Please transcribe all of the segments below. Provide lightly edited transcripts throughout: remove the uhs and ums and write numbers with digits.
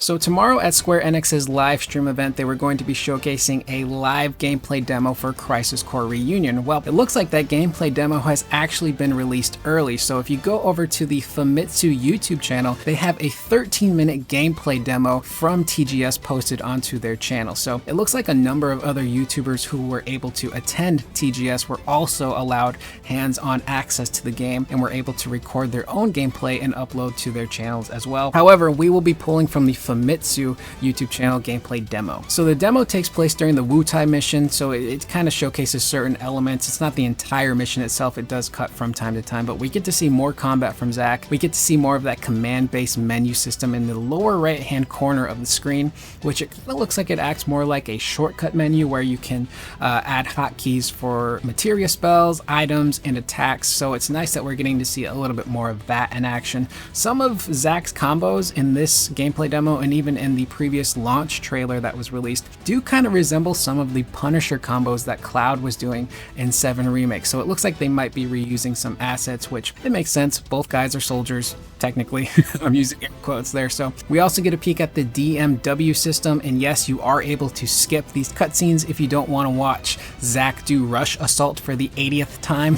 So tomorrow at Square Enix's live stream event, they were going to be showcasing a live gameplay demo for Crisis Core Reunion. Well, it looks like that gameplay demo has actually been released early. So if you go over to the Famistu YouTube channel, they have a 13-minute gameplay demo from TGS posted onto their channel. So it looks like a number of other YouTubers who were able to attend TGS were also allowed hands-on access to the game and were able to record their own gameplay and upload to their channels as well. However, we will be pulling from the Famistu YouTube channel gameplay demo. So the demo takes place during the Wutai mission, so it kind of showcases certain elements. It's not the entire mission itself, it does cut from time to time, but we get to see more combat from Zack. We get to see more of that command-based menu system in the lower right-hand corner of the screen, which it kind of looks like it acts more like a shortcut menu where you can add hotkeys for materia spells, items, and attacks. So it's nice that we're getting to see a little bit more of that in action. Some of Zack's combos in this gameplay demo and even in the previous launch trailer that was released do kind of resemble some of the Punisher combos that Cloud was doing in 7 Remake. So it looks like they might be reusing some assets, which it makes sense. Both guys are soldiers, technically. I'm using air quotes there. So we also get a peek at the DMW system, and yes, you are able to skip these cutscenes if you don't want to watch Zack do Rush Assault for the 80th time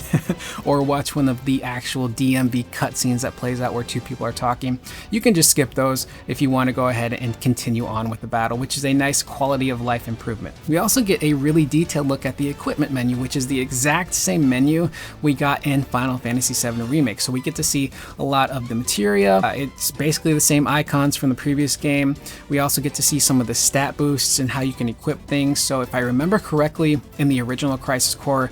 or watch one of the actual DMV cutscenes that plays out where 2 people are talking. You can just skip those if you want to go ahead and continue on with the battle, which is a nice quality of life improvement. We also get a really detailed look at the equipment menu, which is the exact same menu we got in Final Fantasy VII Remake. So we get to see a lot of the materia. It's basically the same icons from the previous game. We also get to see some of the stat boosts and how you can equip things. So if I remember correctly, in the original Crisis Core,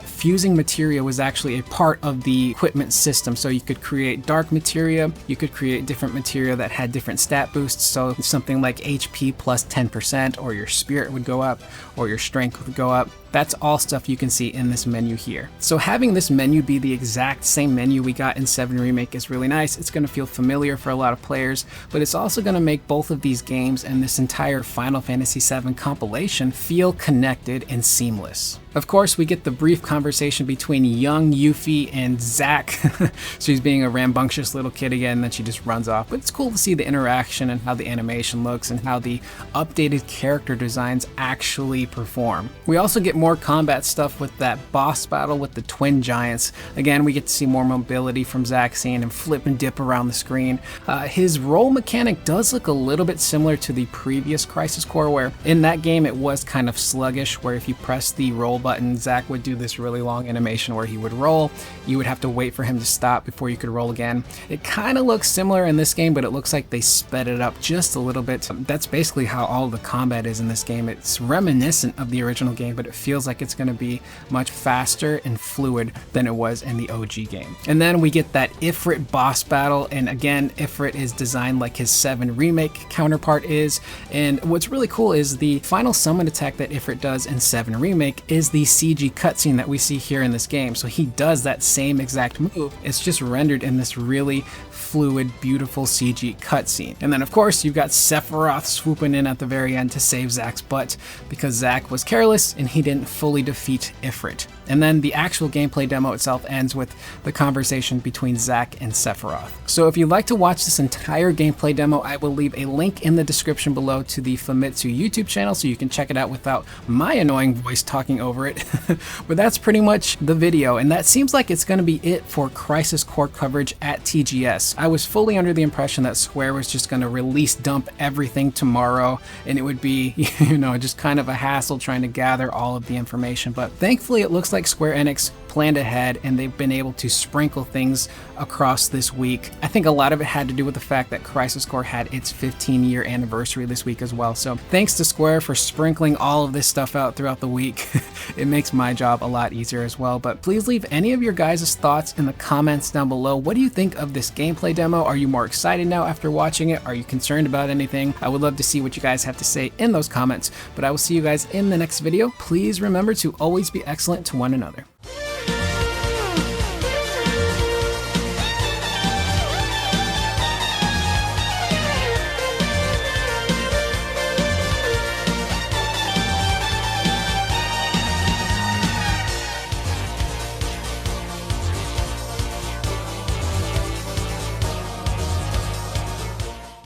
fusing materia was actually a part of the equipment system. So you could create dark materia, you could create different materia that had different stat boosts. So something like HP plus 10%, or your spirit would go up, or your strength would go up. That's all stuff you can see in this menu here. So having this menu be the exact same menu we got in 7 Remake is really nice. It's going to feel familiar for a lot of players, but it's also going to make both of these games and this entire Final Fantasy VII compilation feel connected and seamless. Of course, we get the brief conversation between young Yuffie and Zack. She's being a rambunctious little kid again, and then she just runs off. But it's cool to see the interaction and how the animation looks and how the updated character designs actually perform. We also get more combat stuff with that boss battle with the twin giants. Again, we get to see more mobility from Zack, seeing him flip and dip around the screen. His roll mechanic does look a little bit similar to the previous Crisis Core, where in that game it was kind of sluggish, where if you press the roll button, Zack would do this really long animation where he would roll. You would have to wait for him to stop before you could roll again. It kind of looks similar in this game, but it looks like they sped it up just a little bit. That's basically how all the combat is in this game. It's reminiscent of the original game, but it feels like it's going to be much faster and fluid than it was in the OG game. And then we get that Ifrit boss battle, and again, Ifrit is designed like his 7 Remake counterpart is. And what's really cool is the final summon attack that Ifrit does in 7 Remake is the CG cutscene that we see here in this game. So he does that same exact move. It's just rendered in this really fluid, beautiful CG cutscene. And then of course you've got Sephiroth swooping in at the very end to save Zack's butt because Zack was careless and he didn't fully defeat Ifrit. And then the actual gameplay demo itself ends with the conversation between Zack and Sephiroth. So if you'd like to watch this entire gameplay demo, I will leave a link in the description below to the Famitsu YouTube channel so you can check it out without my annoying voice talking over it. But that's pretty much the video, and that seems like it's going to be it for Crisis Core coverage at TGS. I was fully under the impression that Square was just going to release dump everything tomorrow, and it would be, just kind of a hassle trying to gather all of the information. But thankfully it looks like Square Enix planned ahead and they've been able to sprinkle things across this week. I think a lot of it had to do with the fact that Crisis Core had its 15-year anniversary this week as well. So thanks to Square for sprinkling all of this stuff out throughout the week. It makes my job a lot easier as well. But please leave any of your guys' thoughts in the comments down below. What do you think of this gameplay demo? Are you more excited now after watching it? Are you concerned about anything? I would love to see what you guys have to say in those comments, but I will see you guys in the next video. Please remember to always be excellent to one another.